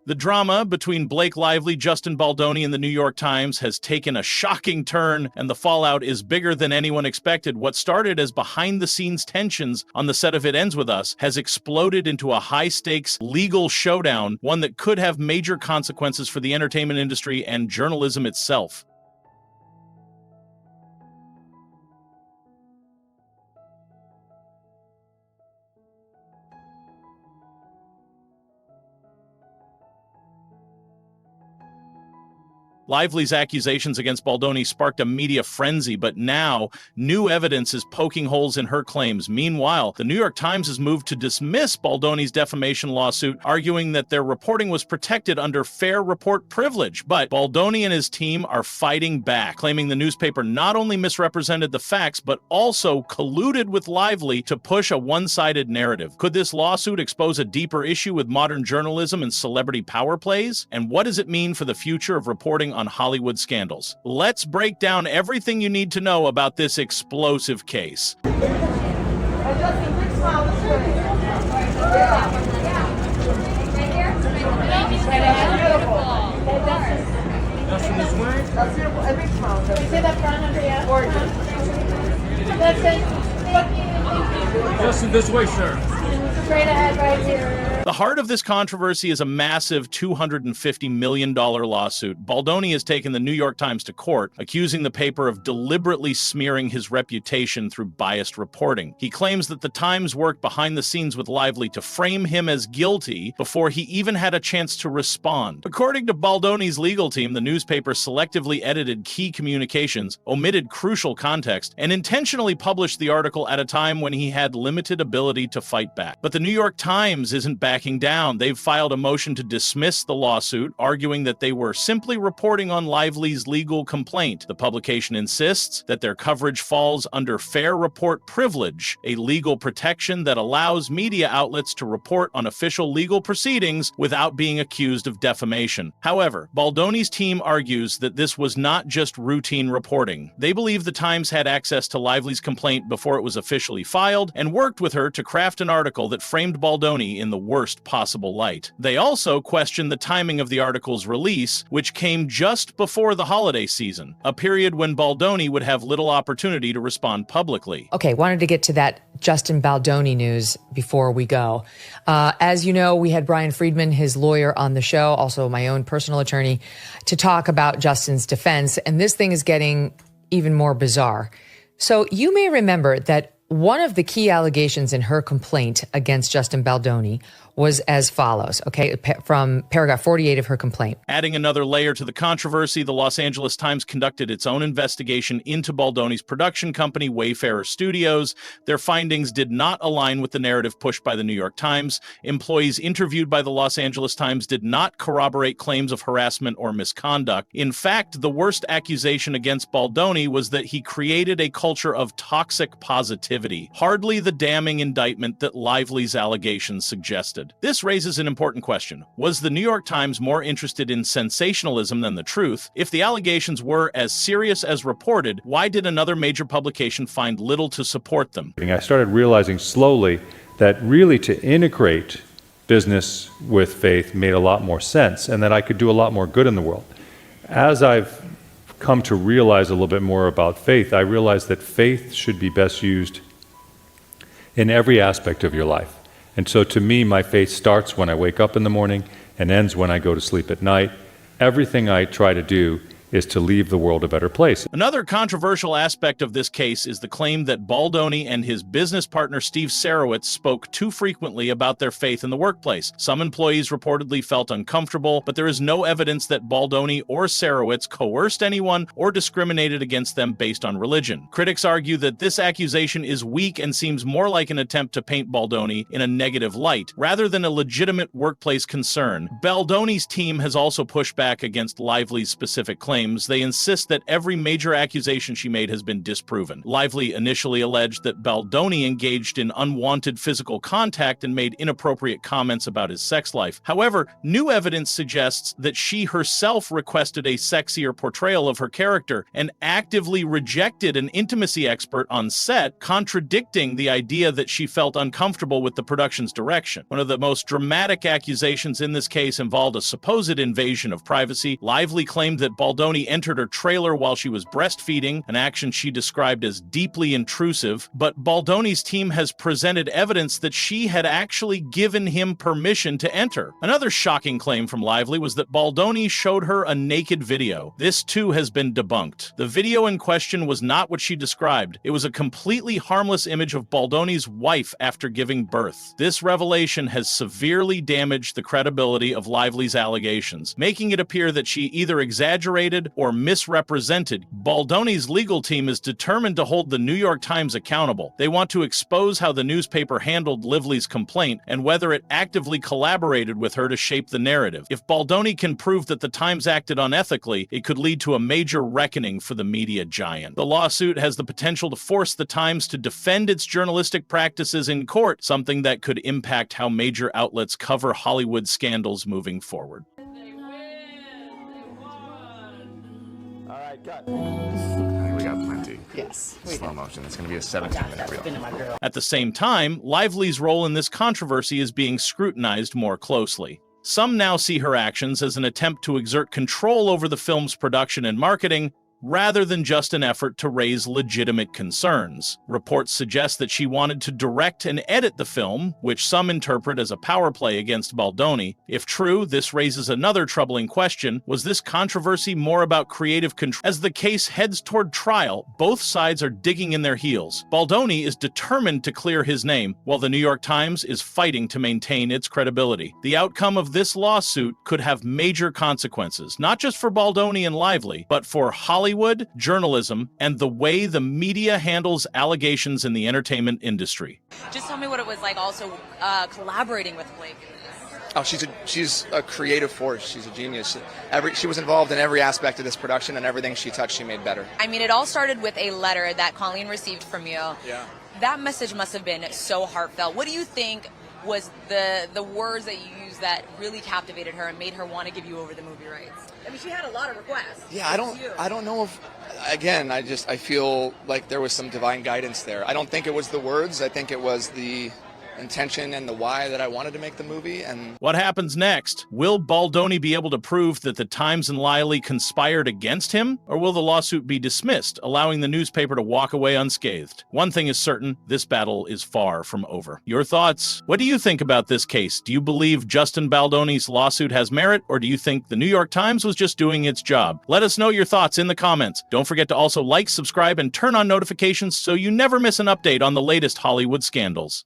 The drama between Blake Lively, Justin Baldoni, and the New York Times has taken a shocking turn, and the fallout is bigger than anyone expected. What started as behind-the-scenes tensions on the set of It Ends With Us has exploded into a high-stakes legal showdown, one that could have major consequences for the entertainment industry and journalism itself. Lively's accusations against Baldoni sparked a media frenzy, but now new evidence is poking holes in her claims. Meanwhile, the New York Times has moved to dismiss Baldoni's defamation lawsuit, arguing that their reporting was protected under fair report privilege. But Baldoni and his team are fighting back, claiming the newspaper not only misrepresented the facts, but also colluded with Lively to push a one-sided narrative. Could this lawsuit expose a deeper issue with modern journalism and celebrity power plays? And what does it mean for the future of reporting on Hollywood scandals? Let's break down everything you need to know about this explosive case. Justin, this way? That's beautiful. Every smile. Can you say that front, Andrea? Gorgeous. Justin, this way, sir. Straight ahead right here. The heart of this controversy is a massive $250 million lawsuit. Baldoni has taken the New York Times to court, accusing the paper of deliberately smearing his reputation through biased reporting. He claims that the Times worked behind the scenes with Lively to frame him as guilty before he even had a chance to respond. According to Baldoni's legal team, the newspaper selectively edited key communications, omitted crucial context, and intentionally published the article at a time when he had limited ability to fight back. But the New York Times isn't backing down. They've filed a motion to dismiss the lawsuit, arguing that they were simply reporting on Lively's legal complaint. The publication insists that their coverage falls under fair report privilege, a legal protection that allows media outlets to report on official legal proceedings without being accused of defamation. However, Baldoni's team argues that this was not just routine reporting. They believe the Times had access to Lively's complaint before it was officially filed and worked with her to craft an article that framed Baldoni in the worst possible light. They also question the timing of the article's release, which came just before the holiday season, a period when Baldoni would have little opportunity to respond publicly. Okay, wanted to get to that Justin Baldoni news before we go. As you know, we had Brian Friedman, his lawyer, on the show, also my own personal attorney, to talk about Justin's defense, and this thing is getting even more bizarre. So you may remember that one of the key allegations in her complaint against Justin Baldoni was as follows, okay, from paragraph 48 of her complaint. Adding another layer to the controversy, the Los Angeles Times conducted its own investigation into Baldoni's production company, Wayfarer Studios. Their findings did not align with the narrative pushed by the New York Times. Employees interviewed by the Los Angeles Times did not corroborate claims of harassment or misconduct. In fact, the worst accusation against Baldoni was that he created a culture of toxic positivity, hardly the damning indictment that Lively's allegations suggested. This raises an important question. Was the New York Times more interested in sensationalism than the truth? If the allegations were as serious as reported, why did another major publication find little to support them? I started realizing slowly that really to integrate business with faith made a lot more sense, and that I could do a lot more good in the world. As I've come to realize a little bit more about faith, I realized that faith should be best used in every aspect of your life. And so to me, my faith starts when I wake up in the morning and ends when I go to sleep at night. Everything I try to do is to leave the world a better place. Another controversial aspect of this case is the claim that Baldoni and his business partner Steve Sarowitz spoke too frequently about their faith in the workplace. Some employees reportedly felt uncomfortable, but there is no evidence that Baldoni or Sarowitz coerced anyone or discriminated against them based on religion. Critics argue that this accusation is weak and seems more like an attempt to paint Baldoni in a negative light, rather than a legitimate workplace concern. Baldoni's team has also pushed back against Lively's specific claims. claims, they insist that every major accusation she made has been disproven. Lively initially alleged that Baldoni engaged in unwanted physical contact and made inappropriate comments about his sex life. However, new evidence suggests that she herself requested a sexier portrayal of her character and actively rejected an intimacy expert on set, contradicting the idea that she felt uncomfortable with the production's direction. One of the most dramatic accusations in this case involved a supposed invasion of privacy. Lively claimed that Baldoni entered her trailer while she was breastfeeding, an action she described as deeply intrusive, but Baldoni's team has presented evidence that she had actually given him permission to enter. Another shocking claim from Lively was that Baldoni showed her a naked video. This too has been debunked. The video in question was not what she described. It was a completely harmless image of Baldoni's wife after giving birth. This revelation has severely damaged the credibility of Lively's allegations, making it appear that she either exaggerated or misrepresented. Baldoni's legal team is determined to hold the New York Times accountable. They want to expose how the newspaper handled Lively's complaint and whether it actively collaborated with her to shape the narrative. If Baldoni can prove that the Times acted unethically, it could lead to a major reckoning for the media giant. The lawsuit has the potential to force the Times to defend its journalistic practices in court, something that could impact how major outlets cover Hollywood scandals moving forward. All right, cut. I think we got plenty. Yes. Slow motion. It's going to be a 17-minute reel. At the same time, Lively's role in this controversy is being scrutinized more closely. Some now see her actions as an attempt to exert control over the film's production and marketing, rather than just an effort to raise legitimate concerns. Reports suggest that she wanted to direct and edit the film, which some interpret as a power play against Baldoni. If true, this raises another troubling question: was this controversy more about creative control? As the case heads toward trial, both sides are digging in their heels. Baldoni is determined to clear his name, while the New York Times is fighting to maintain its credibility. The outcome of this lawsuit could have major consequences, not just for Baldoni and Lively, but for Hollywood, journalism, and the way the media handles allegations in the entertainment industry. Just tell me what it was like also collaborating with Blake. Oh, she's a creative force. She's a genius. She was involved in every aspect of this production, and everything she touched, she made better. I mean, it all started with a letter that Colleen received from you. Yeah. That message must have been so heartfelt. What do you think was the words that you used that really captivated her and made her want to give you over the movie rights? I mean, she had a lot of requests. Yeah, I don't know if, again, I feel like there was some divine guidance there. I don't think it was the words. I think it was the intention and the why that I wanted to make the movie. And what happens next? Will Baldoni be able to prove that the Times and Lively conspired against him? Or will the lawsuit be dismissed, allowing the newspaper to walk away unscathed? One thing is certain, this battle is far from over. Your thoughts? What do you think about this case? Do you believe Justin Baldoni's lawsuit has merit, or do you think the New York Times was just doing its job? Let us know your thoughts in the comments. Don't forget to also like, subscribe, and turn on notifications so you never miss an update on the latest Hollywood scandals.